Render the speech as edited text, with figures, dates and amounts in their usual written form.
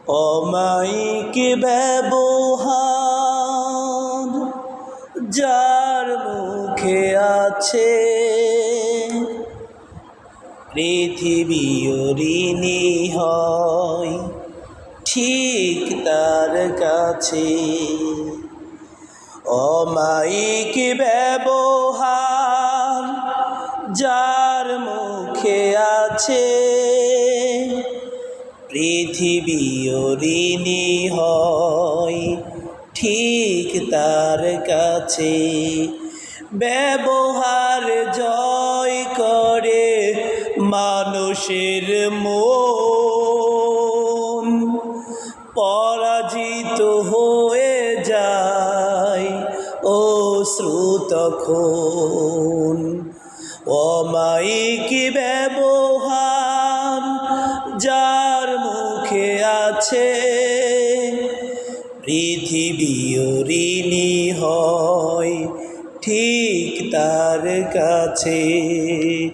অমায়িক ব্যবহার যার মুখে আছে, পৃথিবী ঋণী হয় ঠিক তার কাছে। অমায়িক ব্যবহার যার মুখে আছে, পৃথিবী ঋণী হয় ঠিক তার কাছে। ব্যবহার জয় করে মানুষের মন, পরাজিত হয়ে যায় অশ্রু তখন। অমায়িক ব্যবহার যার মুখে আছে, পৃথিবী ঋণী হয় ঠিক তার কাছে।